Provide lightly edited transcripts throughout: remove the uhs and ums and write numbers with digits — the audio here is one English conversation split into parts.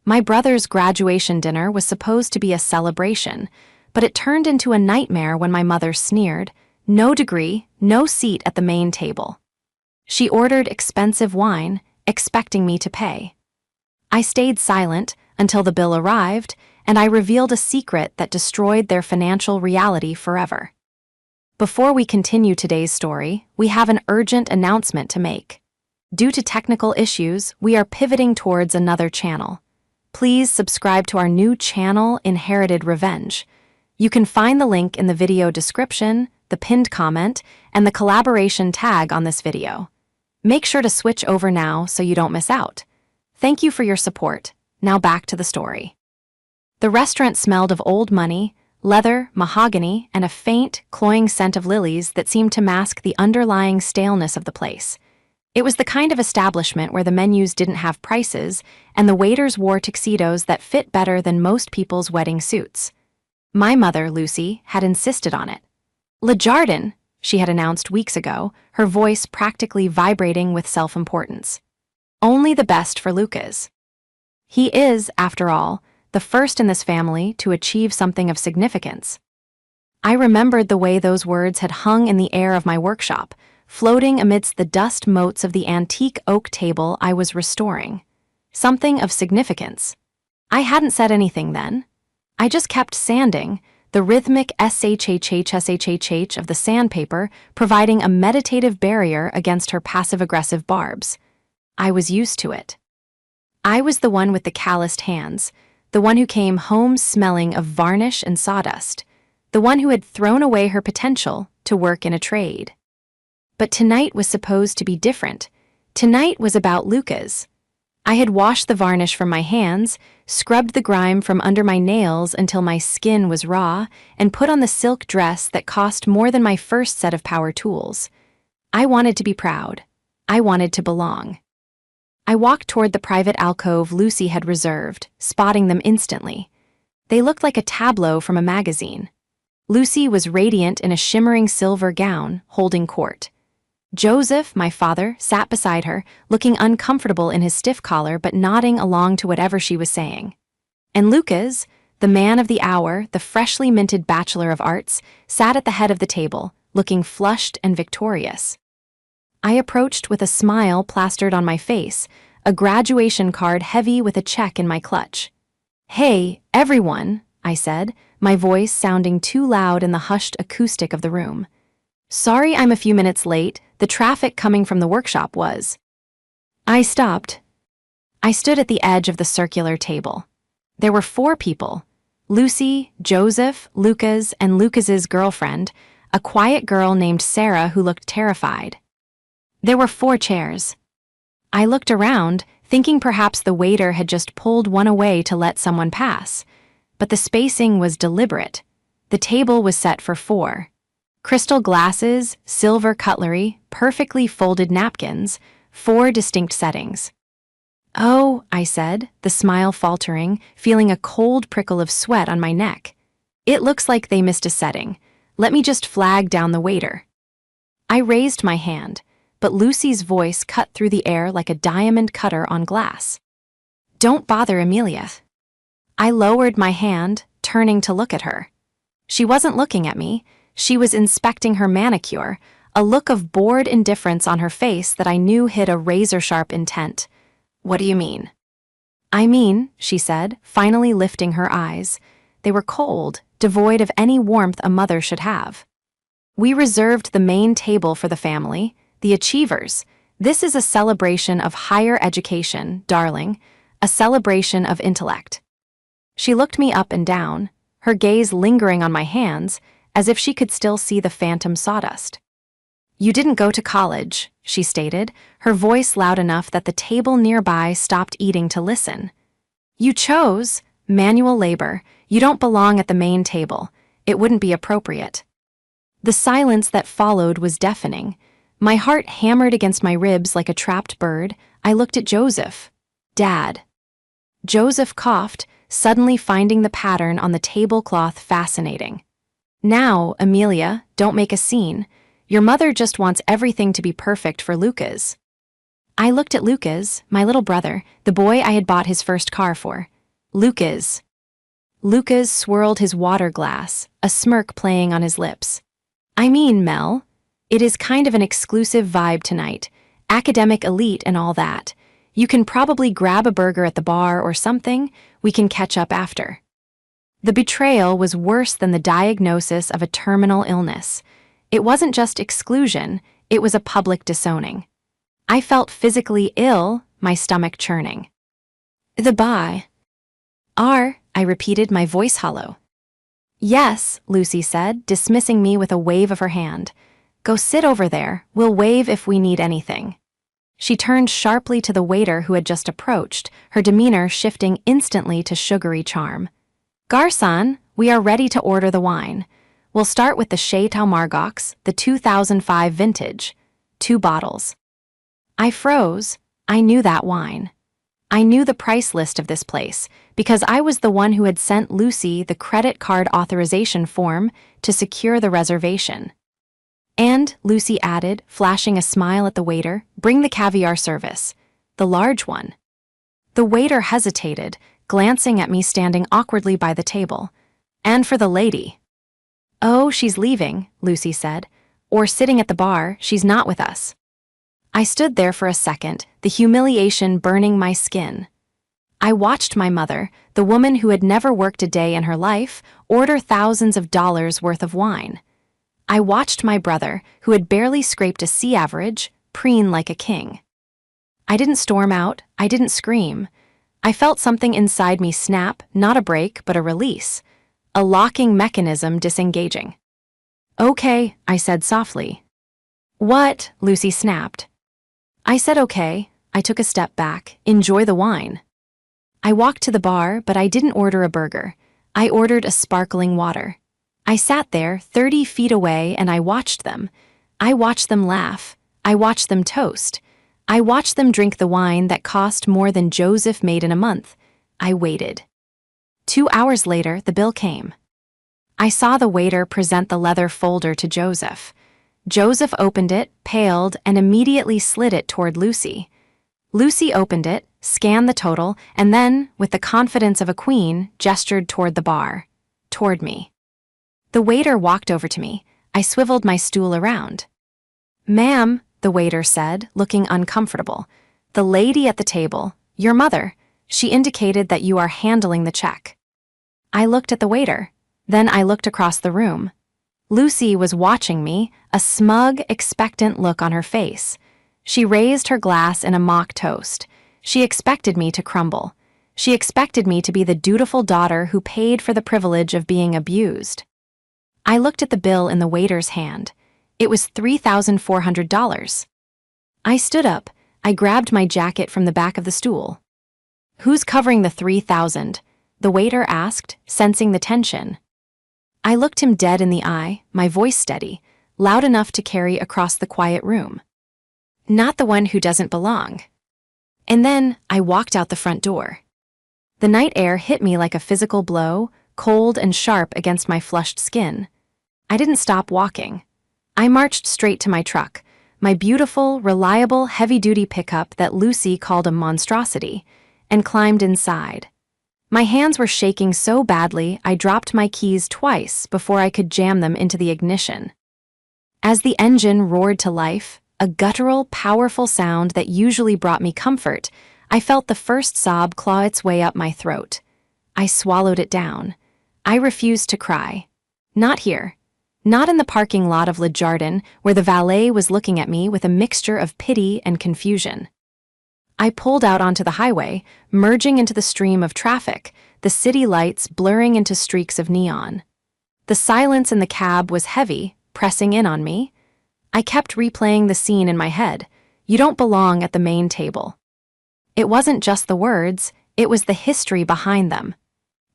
My brother's graduation dinner was supposed to be a celebration, but it turned into a nightmare when my mother sneered, "No degree, no seat at the main table." She ordered expensive wine, expecting me to pay. I stayed silent until the bill arrived, and I revealed a secret that destroyed their financial reality forever. Before we continue today's story, we have an urgent announcement to make. Due to technical issues, we are pivoting towards another channel. Please subscribe to our new channel, Inherited Revenge. You can find the link in the video description, the pinned comment, and the collaboration tag on this video. Make sure to switch over now so you don't miss out. Thank you for your support. Now back to the story. The restaurant smelled of old money, leather, mahogany, and a faint, cloying scent of lilies that seemed to mask the underlying staleness of the place. It was the kind of establishment where the menus didn't have prices, and the waiters wore tuxedos that fit better than most people's wedding suits. My mother, Lucy, had insisted on it. "Le Jardin," she had announced weeks ago, her voice practically vibrating with self-importance. "Only the best for Lucas. He is, after all, the first in this family to achieve something of significance." I remembered the way those words had hung in the air of my workshop, floating amidst the dust motes of the antique oak table I was restoring. Something of significance. I hadn't said anything then. I just kept sanding, the rhythmic shhhshhh of the sandpaper providing a meditative barrier against her passive-aggressive barbs. I was used to it. I was the one with the calloused hands, the one who came home smelling of varnish and sawdust, the one who had thrown away her potential to work in a trade. But tonight was supposed to be different. Tonight was about Lucas. I had washed the varnish from my hands, scrubbed the grime from under my nails until my skin was raw, and put on the silk dress that cost more than my first set of power tools. I wanted to be proud. I wanted to belong. I walked toward the private alcove Lucy had reserved, spotting them instantly. They looked like a tableau from a magazine. Lucy was radiant in a shimmering silver gown, holding court. Joseph, my father, sat beside her, looking uncomfortable in his stiff collar but nodding along to whatever she was saying. And Lucas, the man of the hour, the freshly minted Bachelor of Arts, sat at the head of the table, looking flushed and victorious. I approached with a smile plastered on my face, a graduation card heavy with a check in my clutch. "Hey, everyone," I said, my voice sounding too loud in the hushed acoustic of the room. "Sorry I'm a few minutes late, the traffic coming from the workshop was." I stopped. I stood at the edge of the circular table. There were 4 people: Lucy, Joseph, Lucas, and Lucas's girlfriend, a quiet girl named Sarah who looked terrified. There were 4 chairs. I looked around, thinking perhaps the waiter had just pulled one away to let someone pass. But the spacing was deliberate. The table was set for 4. Crystal glasses, silver cutlery, perfectly folded napkins, 4 distinct settings. "Oh," I said, the smile faltering, feeling a cold prickle of sweat on my neck. "It looks like they missed a setting. Let me just flag down the waiter." I raised my hand, but Lucy's voice cut through the air like a diamond cutter on glass. "Don't bother Amelia." I lowered my hand, turning to look at her. She wasn't looking at me. She was inspecting her manicure, a look of bored indifference on her face that I knew hid a razor-sharp intent. "What do you mean?" "I mean," she said, finally lifting her eyes. They were cold, devoid of any warmth a mother should have. "We reserved the main table for the family, the achievers. This is a celebration of higher education, darling, a celebration of intellect." She looked me up and down, her gaze lingering on my hands, as if she could still see the phantom sawdust. "You didn't go to college," she stated, her voice loud enough that the table nearby stopped eating to listen. "You chose manual labor. You don't belong at the main table. It wouldn't be appropriate." The silence that followed was deafening. My heart hammered against my ribs like a trapped bird. I looked at Joseph. "Dad." Joseph coughed, suddenly finding the pattern on the tablecloth fascinating. "Now, Amelia, don't make a scene. Your mother just wants everything to be perfect for Lucas." I looked at Lucas, my little brother, the boy I had bought his first car for. Lucas. Lucas swirled his water glass, a smirk playing on his lips. I mean, Mel, it is kind of an exclusive vibe tonight. Academic elite and all that. You can probably grab a burger at the bar or something. We can catch up after. The betrayal was worse than the diagnosis of a terminal illness. It wasn't just exclusion, it was a public disowning. I felt physically ill, my stomach churning. The bar. I repeated, my voice hollow. Yes, Lucy said, dismissing me with a wave of her hand. Go sit over there, we'll wave if we need anything. She turned sharply to the waiter who had just approached, her demeanor shifting instantly to sugary charm. Garçon, we are ready to order the wine. We'll start with the Chateau Margaux, the 2005 vintage. 2 bottles. I froze. I knew that wine. I knew the price list of this place, because I was the one who had sent Lucy the credit card authorization form to secure the reservation. And, Lucy added, flashing a smile at the waiter, bring the caviar service. The large one. The waiter hesitated, glancing at me standing awkwardly by the table. And for the lady. Oh, she's leaving, Lucy said. Or sitting at the bar, she's not with us. I stood there for a second, the humiliation burning my skin. I watched my mother, the woman who had never worked a day in her life, order thousands of dollars worth of wine. I watched my brother, who had barely scraped a C average, preen like a king. I didn't storm out, I didn't scream. I felt something inside me snap, not a break, but a release. A locking mechanism disengaging. Okay, I said softly. What? Lucy snapped. I said okay. I took a step back. Enjoy the wine. I walked to the bar, but I didn't order a burger. I ordered a sparkling water. I sat there 30 feet away and I watched them. I watched them laugh. I watched them toast. I watched them drink the wine that cost more than Joseph made in a month. I waited. 2 hours later, the bill came. I saw the waiter present the leather folder to Joseph. Joseph opened it, paled, and immediately slid it toward Lucy. Lucy opened it, scanned the total, and then, with the confidence of a queen, gestured toward the bar. Toward me. The waiter walked over to me. I swiveled my stool around. Ma'am, the waiter said, looking uncomfortable. The lady at the table, your mother, she indicated that you are handling the check. I looked at the waiter. Then I looked across the room. Lucy was watching me, a smug, expectant look on her face. She raised her glass in a mock toast. She expected me to crumble. She expected me to be the dutiful daughter who paid for the privilege of being abused. I looked at the bill in the waiter's hand. It was $3,400. I stood up. I grabbed my jacket from the back of the stool. Who's covering the $3,000? The waiter asked, sensing the tension. I looked him dead in the eye, my voice steady, loud enough to carry across the quiet room. Not the one who doesn't belong. And then I walked out the front door. The night air hit me like a physical blow, cold and sharp against my flushed skin. I didn't stop walking. I marched straight to my truck, my beautiful, reliable, heavy-duty pickup that Lucy called a monstrosity, and climbed inside. My hands were shaking so badly I dropped my keys twice before I could jam them into the ignition. As the engine roared to life, a guttural, powerful sound that usually brought me comfort, I felt the first sob claw its way up my throat. I swallowed it down. I refused to cry. Not here. Not in the parking lot of Le Jardin, where the valet was looking at me with a mixture of pity and confusion. I pulled out onto the highway, merging into the stream of traffic, the city lights blurring into streaks of neon. The silence in the cab was heavy, pressing in on me. I kept replaying the scene in my head. You don't belong at the main table. It wasn't just the words, it was the history behind them.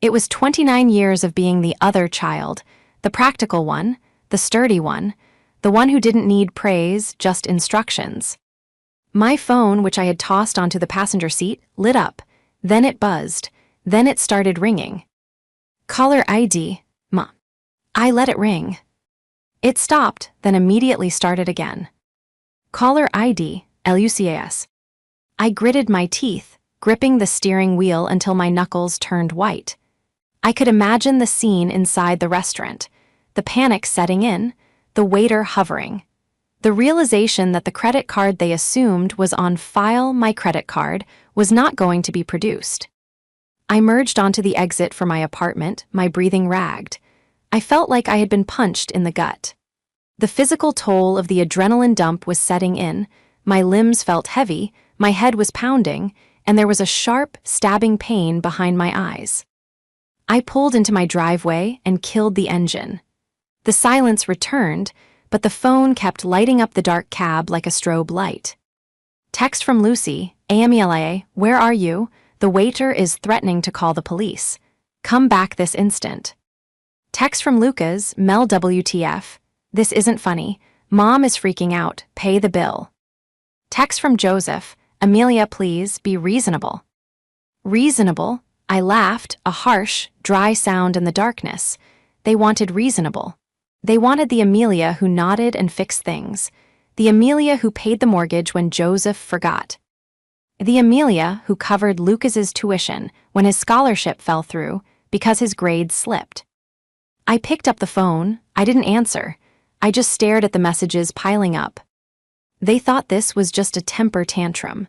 It was 29 years of being the other child, the practical one, the sturdy one, the one who didn't need praise, just instructions. My phone, which I had tossed onto the passenger seat, lit up. Then it buzzed. Then it started ringing. Caller ID, Ma. I let it ring. It stopped, then immediately started again. Caller ID, LUCAS. I gritted my teeth. gripping the steering wheel until my knuckles turned white. I could imagine the scene inside the restaurant, the panic setting in, the waiter hovering. The realization that the credit card they assumed was on file, my credit card, was not going to be produced. I merged onto the exit for my apartment, my breathing ragged. I felt like I had been punched in the gut. The physical toll of the adrenaline dump was setting in, my limbs felt heavy, my head was pounding, and there was a sharp, stabbing pain behind my eyes. I pulled into my driveway and killed the engine. The silence returned, but the phone kept lighting up the dark cab like a strobe light. Text from Lucy, AMELA, where are you? The waiter is threatening to call the police. Come back this instant. Text from Lucas, Mel WTF. This isn't funny. Mom is freaking out. Pay the bill. Text from Joseph, Amelia, please be reasonable. Reasonable? I laughed, a harsh, dry sound in the darkness. They wanted reasonable. They wanted the Amelia who nodded and fixed things. The Amelia who paid the mortgage when Joseph forgot. The Amelia who covered Lucas's tuition when his scholarship fell through because his grades slipped. I picked up the phone. I didn't answer. I just stared at the messages piling up. They thought this was just a temper tantrum.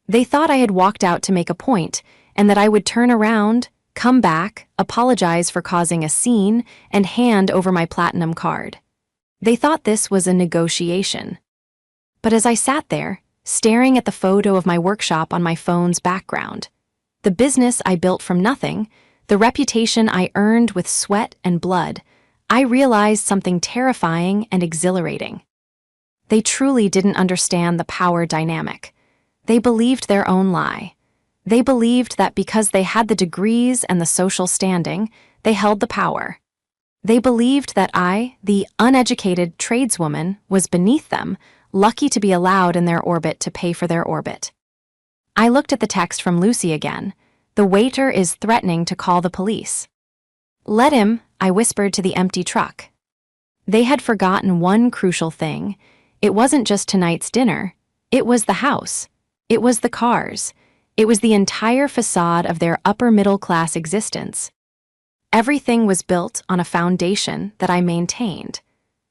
They thought I had walked out to make a point and that I would turn around, come back, apologize for causing a scene, and hand over my platinum card. They thought this was a negotiation. But as I sat there, staring at the photo of my workshop on my phone's background, the business I built from nothing, the reputation I earned with sweat and blood, I realized something terrifying and exhilarating. They truly didn't understand the power dynamic. They believed their own lie. They believed that because they had the degrees and the social standing, they held the power. They believed that I, the uneducated tradeswoman, was beneath them, lucky to be allowed in their orbit to pay for their orbit. I looked at the text from Lucy again. The waiter is threatening to call the police. Let him, I whispered to the empty truck. They had forgotten one crucial thing. It wasn't just tonight's dinner. It was the house. It was the cars. It was the entire facade of their upper-middle-class existence. Everything was built on a foundation that I maintained,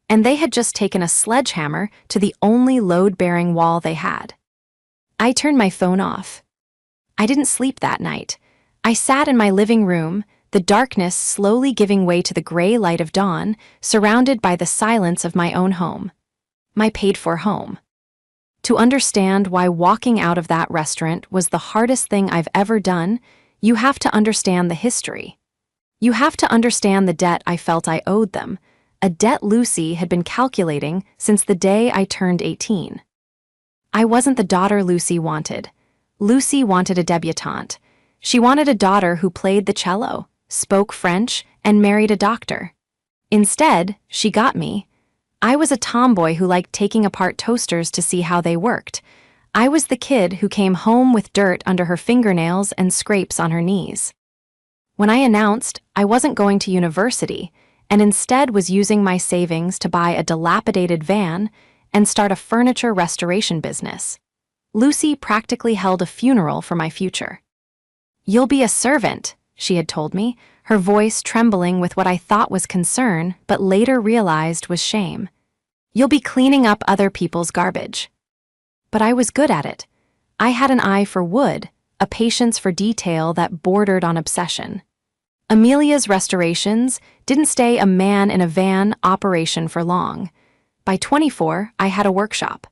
and they had just taken a sledgehammer to the only load-bearing wall they had. I turned my phone off. I didn't sleep that night. I sat in my living room, the darkness slowly giving way to the gray light of dawn, surrounded by the silence of my own home. My paid-for home. To understand why walking out of that restaurant was the hardest thing I've ever done, you have to understand the history. You have to understand the debt I felt I owed them, a debt Lucy had been calculating since the day I turned 18. I wasn't the daughter Lucy wanted. Lucy wanted a debutante. She wanted a daughter who played the cello, spoke French, and married a doctor. Instead, she got me. I was a tomboy who liked taking apart toasters to see how they worked. I was the kid who came home with dirt under her fingernails and scrapes on her knees. When I announced I wasn't going to university and instead was using my savings to buy a dilapidated van and start a furniture restoration business, Lucy practically held a funeral for my future. You'll be a servant, she had told me, her voice trembling with what I thought was concern but later realized was shame. You'll be cleaning up other people's garbage. But I was good at it. I had an eye for wood, a patience for detail that bordered on obsession. Amelia's restorations didn't stay a man in a van operation for long. By 24, I had a workshop.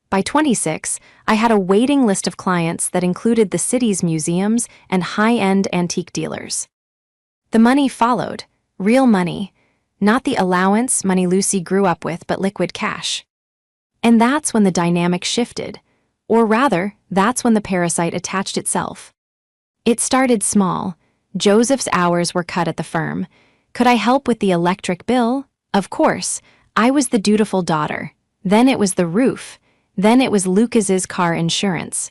By 26, I had a waiting list of clients that included the city's museums and high-end antique dealers. The money followed, real money, not the allowance money Lucy grew up with, but liquid cash. And that's when the dynamic shifted, or rather, that's when the parasite attached itself. It started small. Joseph's hours were cut at the firm. Could I help with the electric bill? Of course. I was the dutiful daughter. Then it was the roof. Then it was Lucas's car insurance.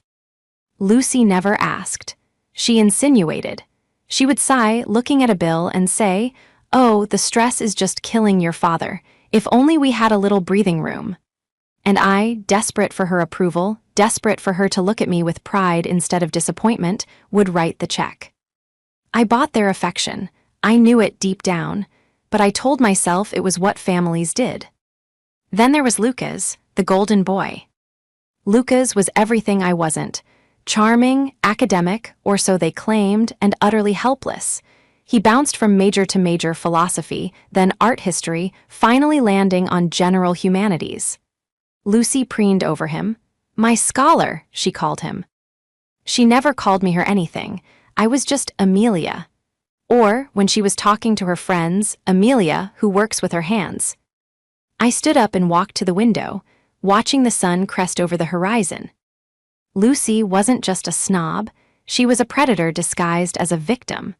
Lucy never asked. She insinuated. She would sigh, looking at a bill, and say, "Oh, the stress is just killing your father. If only we had a little breathing room." And I, desperate for her approval, desperate for her to look at me with pride instead of disappointment, would write the check. I bought their affection. I knew it deep down, but I told myself it was what families did. Then there was Lucas, the golden boy. Lucas was everything I wasn't. Charming, academic, or so they claimed, and utterly helpless. He bounced from major to major philosophy, then art history, finally landing on general humanities. Lucy preened over him. My scholar, she called him. She never called me her anything. I was just Amelia. Or, when she was talking to her friends, Amelia, who works with her hands. I stood up and walked to the window, watching the sun crest over the horizon. Lucy wasn't just a snob, she was a predator disguised as a victim.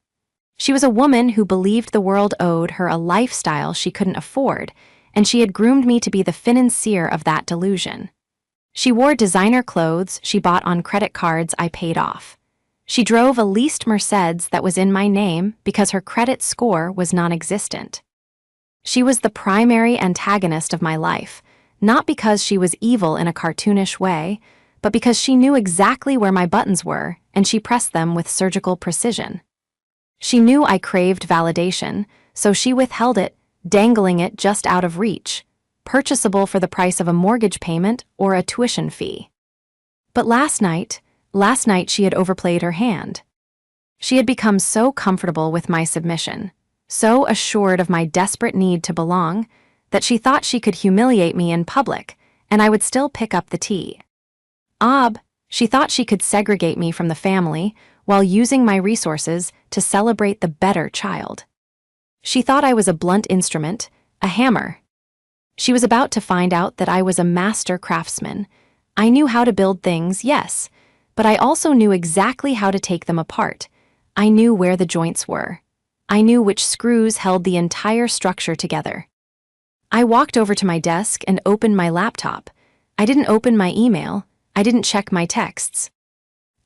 She was a woman who believed the world owed her a lifestyle she couldn't afford, and she had groomed me to be the financier of that delusion. She wore designer clothes she bought on credit cards I paid off. She drove a leased Mercedes that was in my name because her credit score was non-existent. She was the primary antagonist of my life, not because she was evil in a cartoonish way, but because she knew exactly where my buttons were and she pressed them with surgical precision. She knew I craved validation, so she withheld it, dangling it just out of reach, purchasable for the price of a mortgage payment or a tuition fee. But last night she had overplayed her hand. She had become so comfortable with my submission, so assured of my desperate need to belong, that she thought she could humiliate me in public, and I would still pick up the tea. She thought she could segregate me from the family while using my resources to celebrate the better child. She thought I was a blunt instrument, a hammer. She was about to find out that I was a master craftsman. I knew how to build things, yes, but I also knew exactly how to take them apart. I knew where the joints were. I knew which screws held the entire structure together. I walked over to my desk and opened my laptop. I didn't open my email. I didn't check my texts.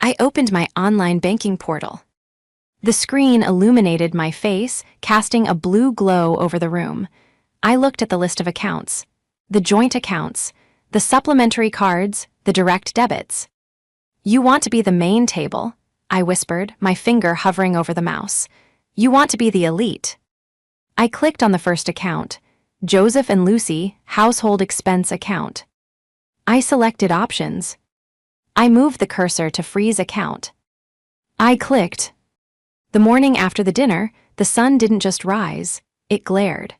I opened my online banking portal. The screen illuminated my face, casting a blue glow over the room. I looked at the list of accounts, the joint accounts, the supplementary cards, the direct debits. You want to be the main table, I whispered, my finger hovering over the mouse. You want to be the elite. I clicked on the first account, Joseph and Lucy, household expense account. I selected options. I moved the cursor to freeze account. I clicked. The morning after the dinner, the sun didn't just rise, it glared.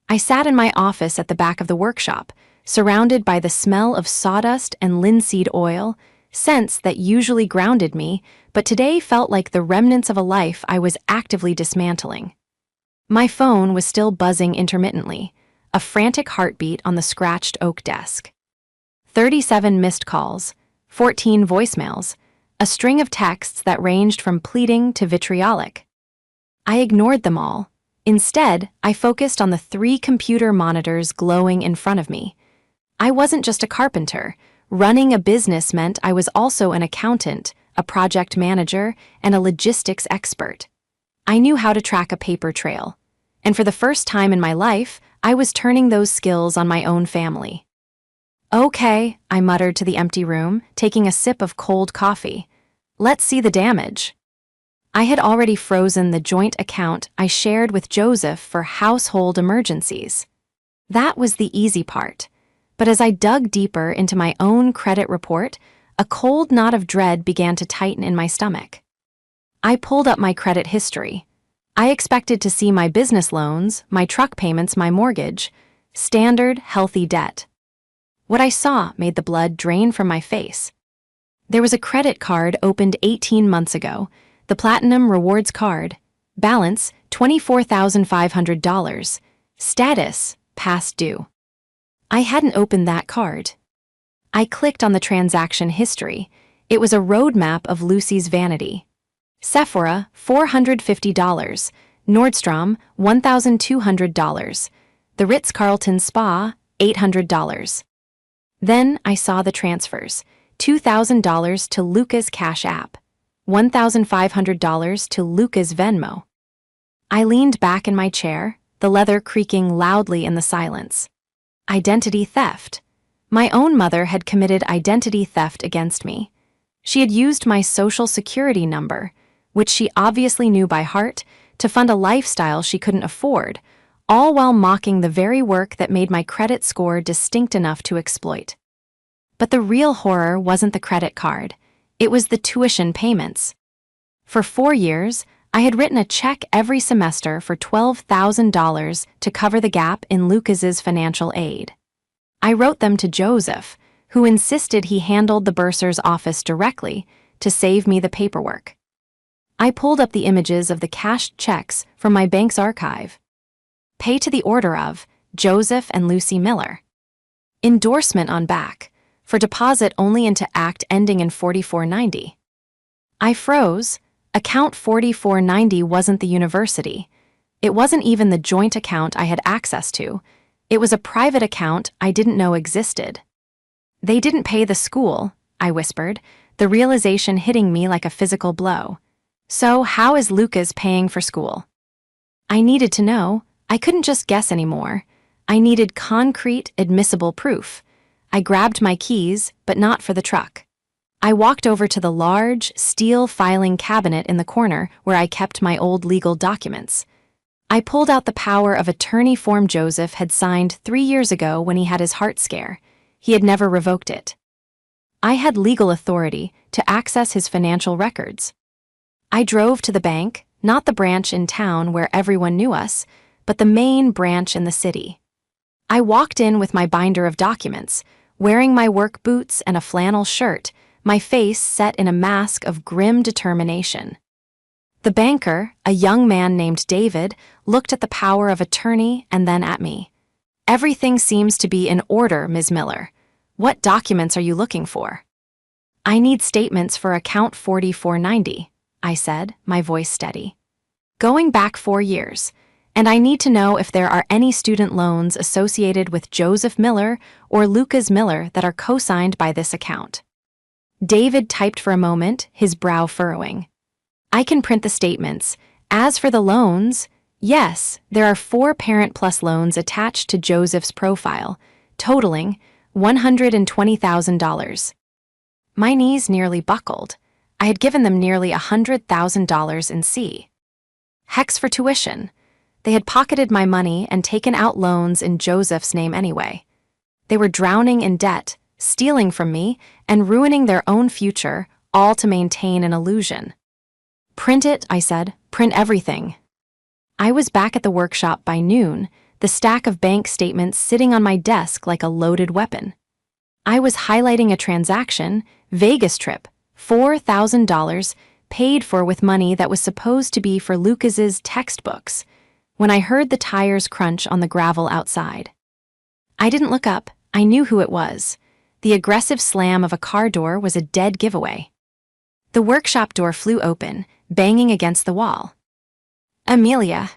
I sat in my office at the back of the workshop, surrounded by the smell of sawdust and linseed oil, scents that usually grounded me, but today felt like the remnants of a life I was actively dismantling. My phone was still buzzing intermittently, a frantic heartbeat on the scratched oak desk. 37 missed calls, 14 voicemails, a string of texts that ranged from pleading to vitriolic. I ignored them all. Instead, I focused on the 3 computer monitors glowing in front of me. I wasn't just a carpenter. Running a business meant I was also an accountant, a project manager, and a logistics expert. I knew how to track a paper trail. And for the first time in my life, I was turning those skills on my own family. Okay, I muttered to the empty room, taking a sip of cold coffee. Let's see the damage. I had already frozen the joint account I shared with Joseph for household emergencies. That was the easy part. But as I dug deeper into my own credit report, a cold knot of dread began to tighten in my stomach. I pulled up my credit history. I expected to see my business loans, my truck payments, my mortgage, standard, healthy debt. What I saw made the blood drain from my face. There was a credit card opened 18 months ago, the Platinum Rewards card. Balance, $24,500. Status, past due. I hadn't opened that card. I clicked on the transaction history. It was a roadmap of Lucy's vanity. Sephora, $450. Nordstrom, $1,200. The Ritz-Carlton Spa, $800. Then I saw the transfers. $2,000 to Luca's Cash App, $1,500 to Luca's Venmo. I leaned back in my chair, the leather creaking loudly in the silence. Identity theft. My own mother had committed identity theft against me. She had used my social security number, which she obviously knew by heart, to fund a lifestyle she couldn't afford, all while mocking the very work that made my credit score distinct enough to exploit. But the real horror wasn't the credit card. It was the tuition payments. For 4 years, I had written a check every semester for $12,000 to cover the gap in Lucas's financial aid. I wrote them to Joseph, who insisted he handled the bursar's office directly to save me the paperwork. I pulled up the images of the cashed checks from my bank's archive. Pay to the order of Joseph and Lucy Miller. Endorsement on back, for deposit only into act ending in 4490. I froze. Account 4490 wasn't the university. It wasn't even the joint account I had access to. It was a private account I didn't know existed. They didn't pay the school, I whispered, the realization hitting me like a physical blow. So how is Lucas paying for school? I needed to know. I couldn't just guess anymore. I needed concrete, admissible proof. I grabbed my keys, but not for the truck. I walked over to the large, steel filing cabinet in the corner where I kept my old legal documents. I pulled out the power of attorney form Joseph had signed 3 years ago when he had his heart scare. He had never revoked it. I had legal authority to access his financial records. I drove to the bank, not the branch in town where everyone knew us, but the main branch in the city. I walked in with my binder of documents, wearing my work boots and a flannel shirt, my face set in a mask of grim determination. The banker, a young man named David, looked at the power of attorney and then at me. Everything seems to be in order, Ms. Miller. What documents are you looking for? I need statements for account 4490, I said, my voice steady. Going back 4 years, and I need to know if there are any student loans associated with Joseph Miller or Lucas Miller that are co-signed by this account. David typed for a moment, his brow furrowing. I can print the statements. As for the loans, yes, there are 4 Parent Plus loans attached to Joseph's profile, totaling $120,000. My knees nearly buckled. I had given them nearly $100,000 in C. Hex for tuition. They had pocketed my money and taken out loans in Joseph's name anyway. They were drowning in debt, stealing from me, and ruining their own future, all to maintain an illusion. Print it, I said. Print everything. I was back at the workshop by noon, the stack of bank statements sitting on my desk like a loaded weapon. I was highlighting a transaction, Vegas trip, $4,000, paid for with money that was supposed to be for Lucas's textbooks, when I heard the tires crunch on the gravel outside. I didn't look up. I knew who it was. The aggressive slam of a car door was a dead giveaway. The workshop door flew open, banging against the wall. Amelia.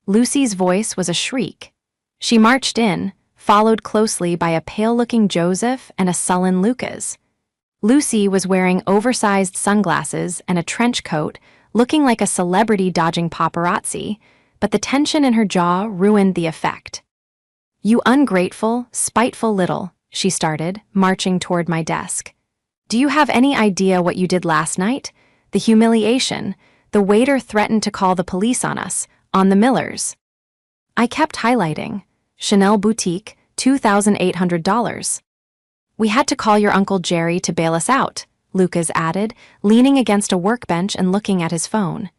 Lucy's voice was a shriek. She marched in, followed closely by a pale-looking Joseph and a sullen Lucas. Lucy was wearing oversized sunglasses and a trench coat, looking like a celebrity dodging paparazzi, but the tension in her jaw ruined the effect. You ungrateful, spiteful little, she started, marching toward my desk. Do you have any idea what you did last night? The humiliation. The waiter threatened to call the police on us, on the Millers. I kept highlighting. Chanel boutique, $2,800. We had to call your Uncle Jerry to bail us out, Lucas added, leaning against a workbench and looking at his phone.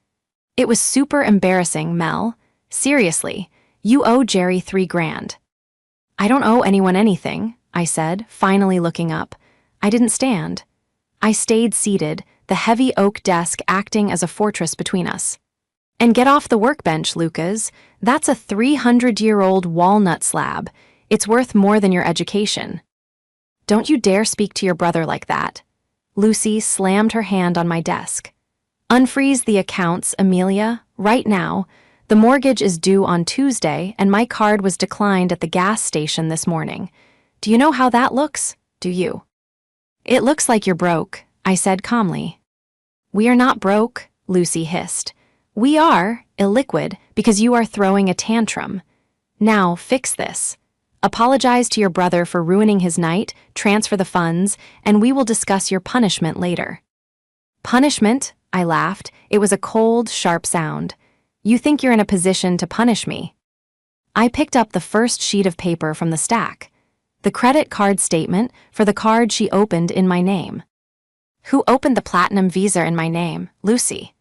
It was super embarrassing, Mel. Seriously, you owe Jerry $3,000. I don't owe anyone anything, I said, finally looking up. I didn't stand. I stayed seated, the heavy oak desk acting as a fortress between us. And get off the workbench, Lucas. That's a 300-year-old walnut slab. It's worth more than your education. Don't you dare speak to your brother like that. Lucy slammed her hand on my desk. Unfreeze the accounts, Amelia, right now. The mortgage is due on Tuesday, and my card was declined at the gas station this morning. Do you know how that looks? Do you? It looks like you're broke, I said calmly. We are not broke, Lucy hissed. We are illiquid because you are throwing a tantrum. Now fix this. Apologize to your brother for ruining his night, transfer the funds, and we will discuss your punishment later." "Punishment?" I laughed. It was a cold, sharp sound. "You think you're in a position to punish me?" I picked up the first sheet of paper from the stack. The credit card statement for the card she opened in my name. "Who opened the platinum Visa in my name? Lucy."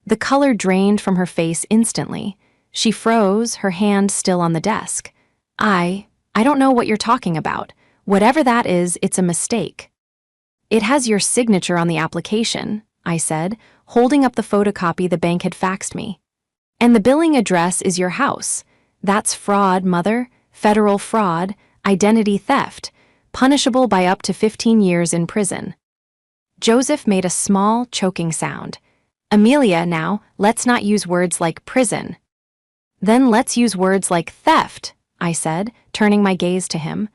The color drained from her face instantly. She froze, her hand still on the desk. I don't know what you're talking about. Whatever that is, it's a mistake." "It has your signature on the application," I said, holding up the photocopy the bank had faxed me. "And the billing address is your house. That's fraud, Mother. Federal fraud, identity theft, punishable by up to 15 years in prison." Joseph made a small, choking sound. "Amelia, now, let's not use words like prison." "Then let's use words like theft," I said, turning my gaze to him.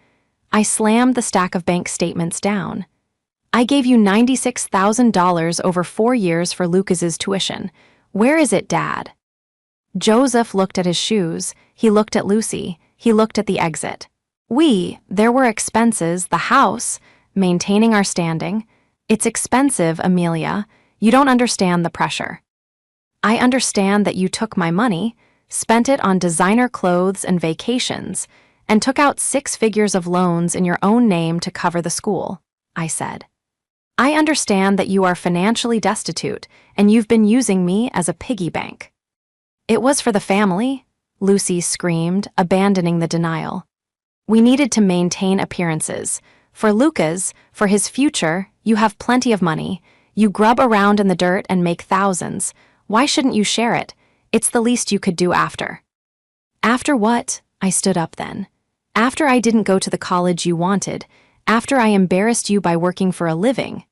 I slammed the stack of bank statements down. "I gave you $96,000 over 4 years for Lucas's tuition. Where is it, Dad?" Joseph looked at his shoes. He looked at Lucy. He looked at the exit. There were expenses, the house, maintaining our standing. It's expensive, Amelia. You don't understand the pressure. I understand that you took my money, spent it on designer clothes and vacations, and took out 6 figures of loans in your own name to cover the school, I said. I understand that you are financially destitute and you've been using me as a piggy bank. It was for the family, Lucy screamed, abandoning the denial. We needed to maintain appearances. For Lucas, for his future, you have plenty of money. You grub around in the dirt and make thousands. Why shouldn't you share it? It's the least you could do after. After what? I stood up then. After I didn't go to the college you wanted. After I embarrassed you by working for a living.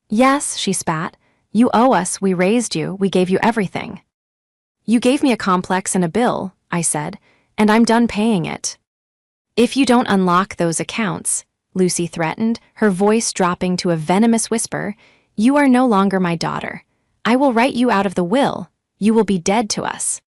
Yes, she spat. You owe us, we raised you, we gave you everything. You gave me a complex and a bill, I said, and I'm done paying it. If you don't unlock those accounts, Lucy threatened, her voice dropping to a venomous whisper, you are no longer my daughter. I will write you out of the will. You will be dead to us.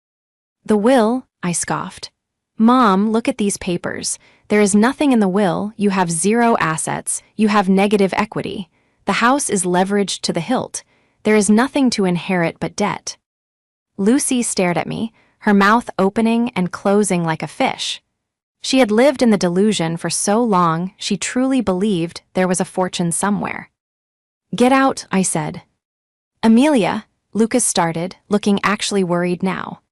The will? I scoffed. Mom, look at these papers. There is nothing in the will. You have 0 assets. You have negative equity. The house is leveraged to the hilt. There is nothing to inherit but debt. Lucy stared at me, her mouth opening and closing like a fish. She had lived in the delusion for so long she truly believed there was a fortune somewhere. Get out, I said. Amelia, Lucas started, looking actually worried now.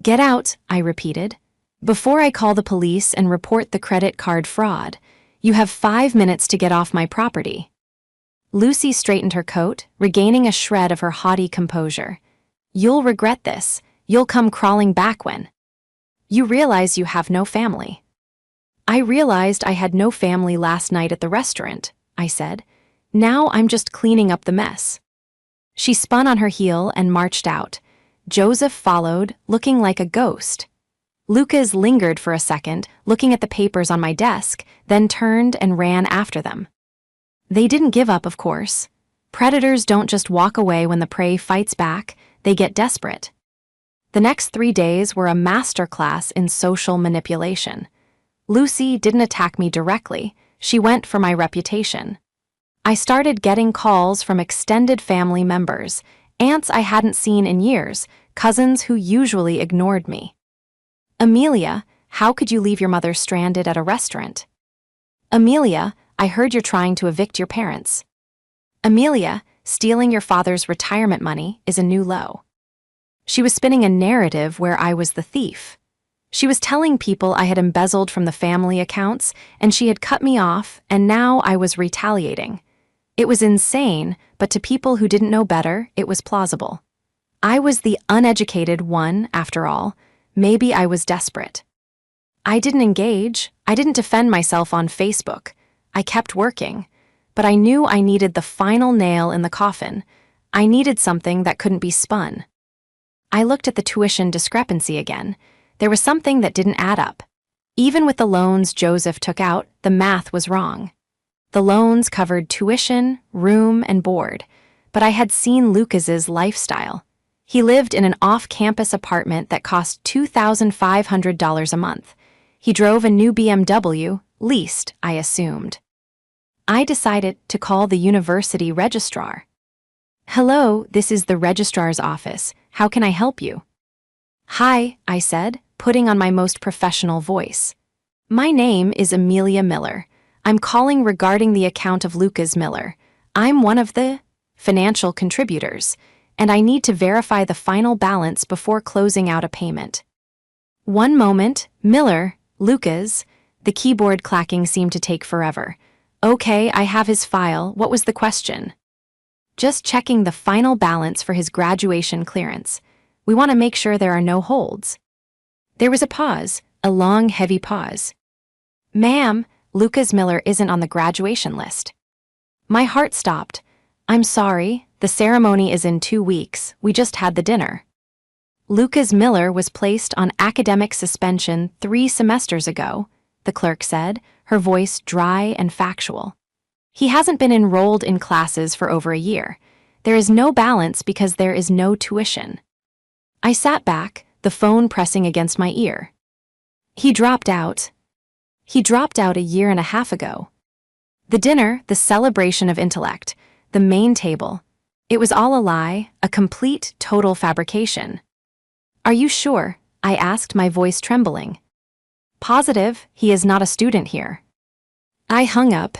Get out, I repeated. Before I call the police and report the credit card fraud, you have 5 minutes to get off my property. Lucy straightened her coat, regaining a shred of her haughty composure. You'll regret this. You'll come crawling back when. You realize you have no family. I realized I had no family last night at the restaurant, I said. Now I'm just cleaning up the mess. She spun on her heel and marched out. Joseph followed, looking like a ghost. Lucas lingered for a second, looking at the papers on my desk, then turned and ran after them. They didn't give up, of course. Predators don't just walk away when the prey fights back, they get desperate. The next 3 days were a masterclass in social manipulation. Lucy didn't attack me directly, she went for my reputation. I started getting calls from extended family members, aunts I hadn't seen in years, cousins who usually ignored me. Amelia, how could you leave your mother stranded at a restaurant? Amelia, I heard you're trying to evict your parents. Amelia, stealing your father's retirement money is a new low. She was spinning a narrative where I was the thief. She was telling people I had embezzled from the family accounts, and she had cut me off, and now I was retaliating. It was insane, but to people who didn't know better, it was plausible. I was the uneducated one, after all. Maybe I was desperate. I didn't engage. I didn't defend myself on Facebook. I kept working. But I knew I needed the final nail in the coffin. I needed something that couldn't be spun. I looked at the tuition discrepancy again. There was something that didn't add up. Even with the loans Joseph took out, the math was wrong. The loans covered tuition, room, and board, but I had seen Lucas's lifestyle. He lived in an off-campus apartment that cost $2,500 a month. He drove a new BMW, leased, I assumed. I decided to call the university registrar. "Hello, this is the registrar's office. How can I help you?" "Hi," I said, putting on my most professional voice. "My name is Amelia Miller. I'm calling regarding the account of Lucas Miller. I'm one of the financial contributors, and I need to verify the final balance before closing out a payment." "One moment, Miller, Lucas." The keyboard clacking seemed to take forever. "Okay, I have his file. What was the question?" "Just checking the final balance for his graduation clearance. We want to make sure there are no holds." There was a pause, a long, heavy pause. "Ma'am, Lucas Miller isn't on the graduation list." My heart stopped. "I'm sorry, the ceremony is in 2 weeks. We just had the dinner." "Lucas Miller was placed on academic suspension 3 semesters ago," the clerk said, her voice dry and factual. "He hasn't been enrolled in classes for over a year. There is no balance because there is no tuition." I sat back, the phone pressing against my ear. He dropped out a year and a half ago. The dinner, the celebration of intellect, the main table. It was all a lie, a complete, total fabrication. "Are you sure?" I asked, my voice trembling. "Positive, he is not a student here." I hung up.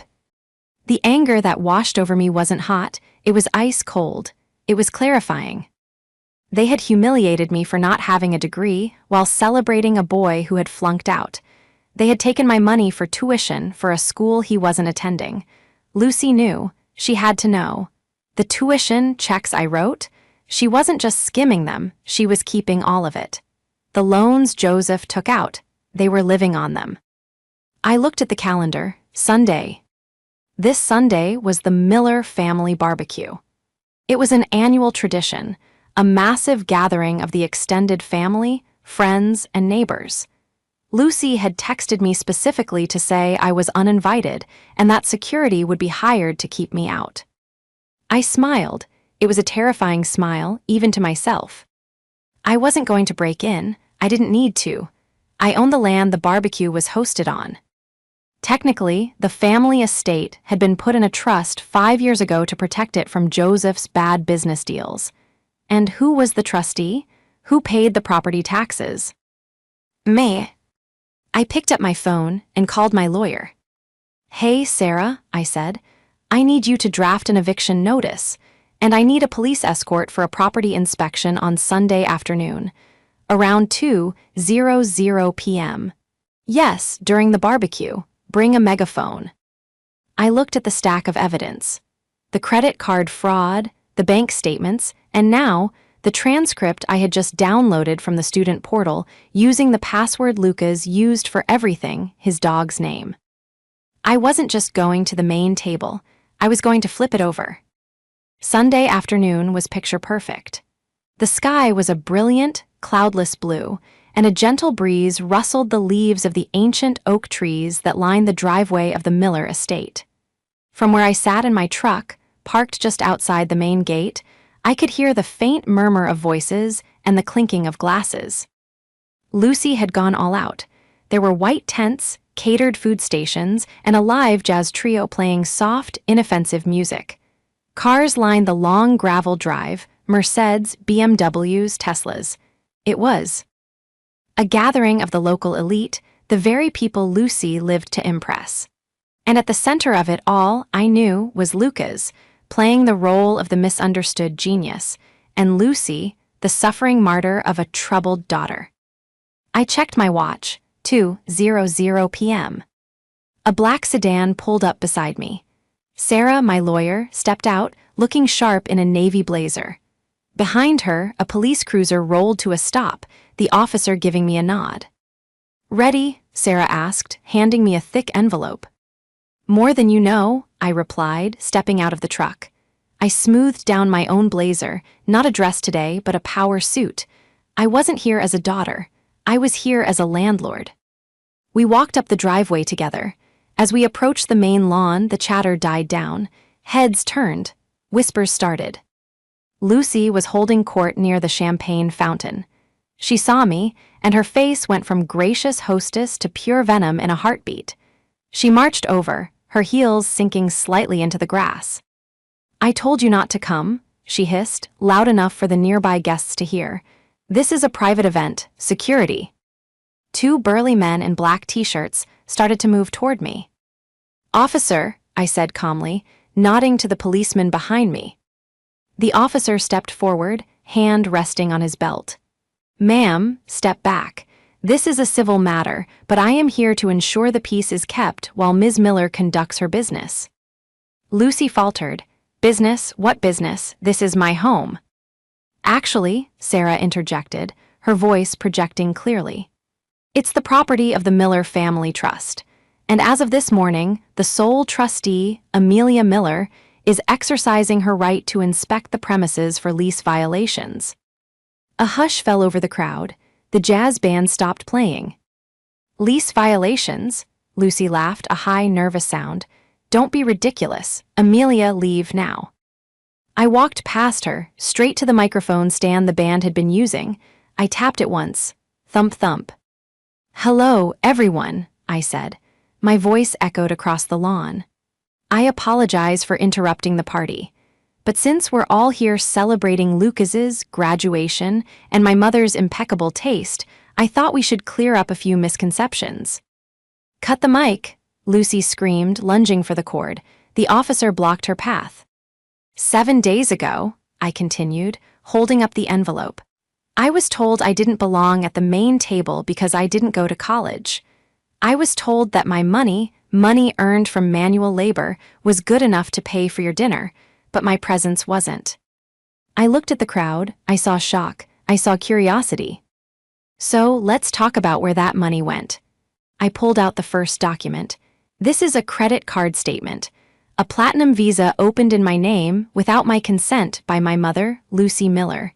The anger that washed over me wasn't hot, it was ice cold. It was clarifying. They had humiliated me for not having a degree while celebrating a boy who had flunked out. They had taken my money for tuition for a school he wasn't attending. Lucy knew. She had to know. The tuition checks I wrote, she wasn't just skimming them, she was keeping all of it. The loans Joseph took out, they were living on them. I looked at the calendar. Sunday. This Sunday was the Miller family barbecue. It was an annual tradition, a massive gathering of the extended family, friends, and neighbors. Lucy had texted me specifically to say I was uninvited and that security would be hired to keep me out. I smiled. It was a terrifying smile, even to myself. I wasn't going to break in. I didn't need to. I owned the land the barbecue was hosted on. Technically, the family estate had been put in a trust 5 years ago to protect it from Joseph's bad business deals. And who was the trustee? Who paid the property taxes? Me. I picked up my phone and called my lawyer. "Hey, Sarah," I said, "I need you to draft an eviction notice, and I need a police escort for a property inspection on Sunday afternoon, around 2:00 p.m. Yes, during the barbecue. Bring a megaphone." I looked at the stack of evidence. The credit card fraud, the bank statements, and now, the transcript I had just downloaded from the student portal using the password Lucas used for everything, his dog's name. I wasn't just going to the main table, I was going to flip it over. Sunday afternoon was picture perfect. The sky was a brilliant, cloudless blue, and a gentle breeze rustled the leaves of the ancient oak trees that lined the driveway of the Miller estate. From where I sat in my truck, parked just outside the main gate, I could hear the faint murmur of voices and the clinking of glasses. Lucy had gone all out. There were white tents, catered food stations, and a live jazz trio playing soft, inoffensive music. Cars lined the long gravel drive, Mercedes, BMWs, Teslas. It was a gathering of the local elite, the very people Lucy lived to impress. And at the center of it all, I knew, was Lucas, playing the role of the misunderstood genius, and Lucy, the suffering martyr of a troubled daughter. I checked my watch, 2:00 p.m. A black sedan pulled up beside me. Sarah, my lawyer, stepped out, looking sharp in a navy blazer. Behind her, a police cruiser rolled to a stop, the officer giving me a nod. "Ready?" Sarah asked, handing me a thick envelope. "More than you know," I replied, stepping out of the truck. I smoothed down my own blazer, not a dress today, but a power suit. I wasn't here as a daughter. I was here as a landlord. We walked up the driveway together. As we approached the main lawn, the chatter died down. Heads turned. Whispers started. Lucy was holding court near the champagne fountain. She saw me, and her face went from gracious hostess to pure venom in a heartbeat. She marched over, her heels sinking slightly into the grass. "I told you not to come," she hissed, loud enough for the nearby guests to hear. "This is a private event. Security." Two burly men in black t-shirts started to move toward me. "Officer," I said calmly, nodding to the policeman behind me. The officer stepped forward, hand resting on his belt. "Ma'am, step back. This is a civil matter, but I am here to ensure the peace is kept while Ms. Miller conducts her business." Lucy faltered. "Business? What business? This is my home." "Actually," Sarah interjected, her voice projecting clearly, "it's the property of the Miller Family Trust. And as of this morning, the sole trustee, Amelia Miller, is exercising her right to inspect the premises for lease violations." A hush fell over the crowd. The jazz band stopped playing. "Lease violations?" Lucy laughed, a high, nervous sound. "Don't be ridiculous. Amelia, leave now." I walked past her, straight to the microphone stand the band had been using. I tapped it once. Thump, thump. "Hello, everyone," I said. My voice echoed across the lawn. "I apologize for interrupting the party. But since we're all here celebrating Lucas's graduation and my mother's impeccable taste, I thought we should clear up a few misconceptions." "Cut the mic," Lucy screamed, lunging for the cord. The officer blocked her path. 7 days ago," I continued, holding up the envelope, "I was told I didn't belong at the main table because I didn't go to college. I was told that my money earned from manual labor, was good enough to pay for your dinner, but my presence wasn't." I looked at the crowd. I saw shock. I saw curiosity. "So let's talk about where that money went." I pulled out the first document. "This is a credit card statement. A platinum visa opened in my name without my consent by my mother, Lucy Miller.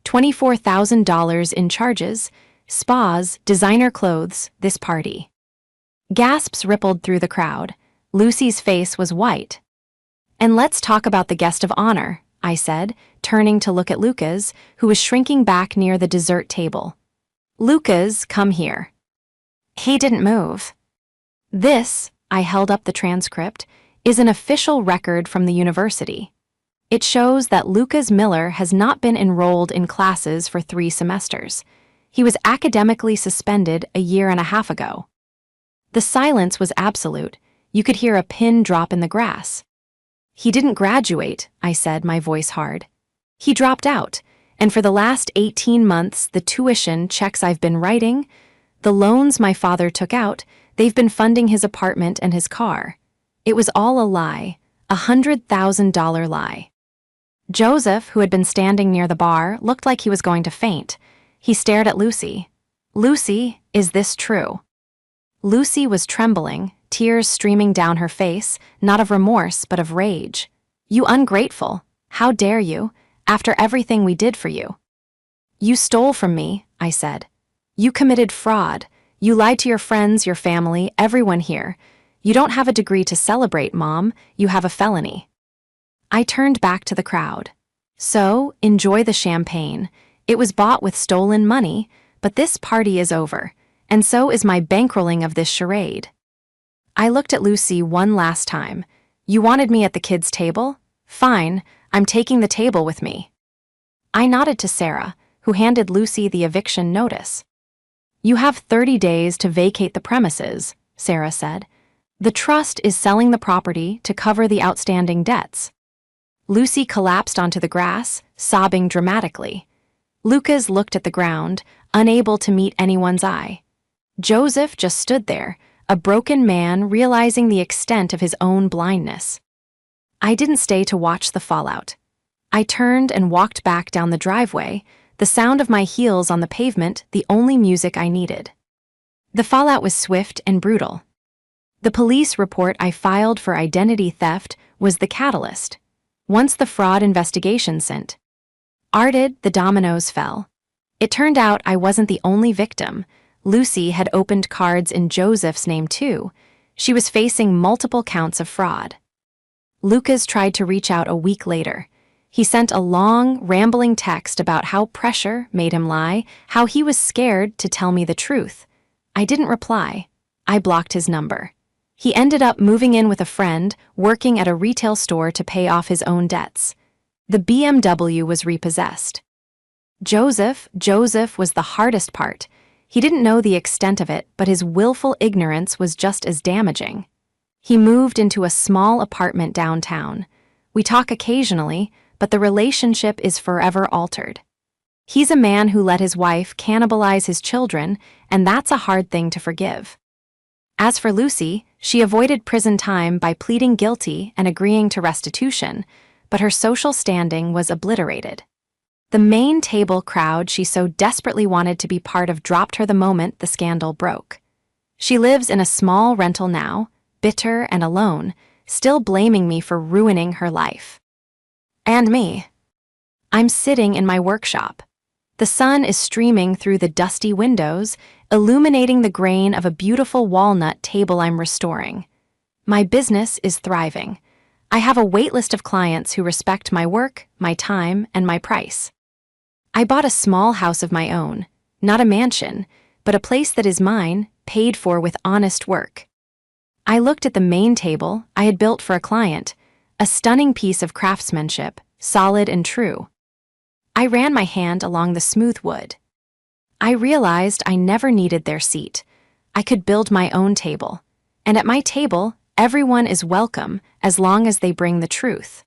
$24,000 in charges, spas, designer clothes, this party." Gasps rippled through the crowd. Lucy's face was white. "And let's talk about the guest of honor," I said, turning to look at Lucas, who was shrinking back near the dessert table. "Lucas, come here." He didn't move. "This," I held up the transcript, "is an official record from the university. It shows that Lucas Miller has not been enrolled in classes for 3 semesters. He was academically suspended a year and a half ago." The silence was absolute. You could hear a pin drop in the grass. "He didn't graduate," I said, my voice hard. "He dropped out, and for the last 18 months, the tuition checks I've been writing, the loans my father took out, they've been funding his apartment and his car. It was all a lie, a $100,000 lie." Joseph, who had been standing near the bar, looked like he was going to faint. He stared at Lucy. "Lucy, is this true?" Lucy was trembling, tears streaming down her face, not of remorse but of rage. "You ungrateful! How dare you, after everything we did for you?" "You stole from me," I said. "You committed fraud. You lied to your friends, your family, everyone here. You don't have a degree to celebrate, Mom. You have a felony." I turned back to the crowd. "So, enjoy the champagne. It was bought with stolen money, but this party is over, and so is my bankrolling of this charade." I looked at Lucy one last time. "You wanted me at the kids' table? Fine, I'm taking the table with me." I nodded to Sarah, who handed Lucy the eviction notice. "You have 30 days to vacate the premises," Sarah said. "The trust is selling the property to cover the outstanding debts." Lucy collapsed onto the grass, sobbing dramatically. Lucas looked at the ground, unable to meet anyone's eye. Joseph just stood there, a broken man realizing the extent of his own blindness. I didn't stay to watch the fallout. I turned and walked back down the driveway, the sound of my heels on the pavement the only music I needed. The fallout was swift and brutal. The police report I filed for identity theft was the catalyst. Once the fraud investigation started, the dominoes fell. It turned out I wasn't the only victim. Lucy had opened cards in Joseph's name too. She was facing multiple counts of fraud. Lucas tried to reach out a week later. He sent a long, rambling text about how pressure made him lie, how he was scared to tell me the truth. I didn't reply. I blocked his number. He ended up moving in with a friend, working at a retail store to pay off his own debts. The BMW was repossessed. Joseph was the hardest part. He didn't know the extent of it, but his willful ignorance was just as damaging. He moved into a small apartment downtown. We talk occasionally, but the relationship is forever altered. He's a man who let his wife cannibalize his children, and that's a hard thing to forgive. As for Lucy, she avoided prison time by pleading guilty and agreeing to restitution, but her social standing was obliterated. The main table crowd she so desperately wanted to be part of dropped her the moment the scandal broke. She lives in a small rental now, bitter and alone, still blaming me for ruining her life. And me. I'm sitting in my workshop. The sun is streaming through the dusty windows, illuminating the grain of a beautiful walnut table I'm restoring. My business is thriving. I have a waitlist of clients who respect my work, my time, and my price. I bought a small house of my own, not a mansion, but a place that is mine, paid for with honest work. I looked at the main table I had built for a client, a stunning piece of craftsmanship, solid and true. I ran my hand along the smooth wood. I realized I never needed their seat. I could build my own table. And at my table, everyone is welcome as long as they bring the truth.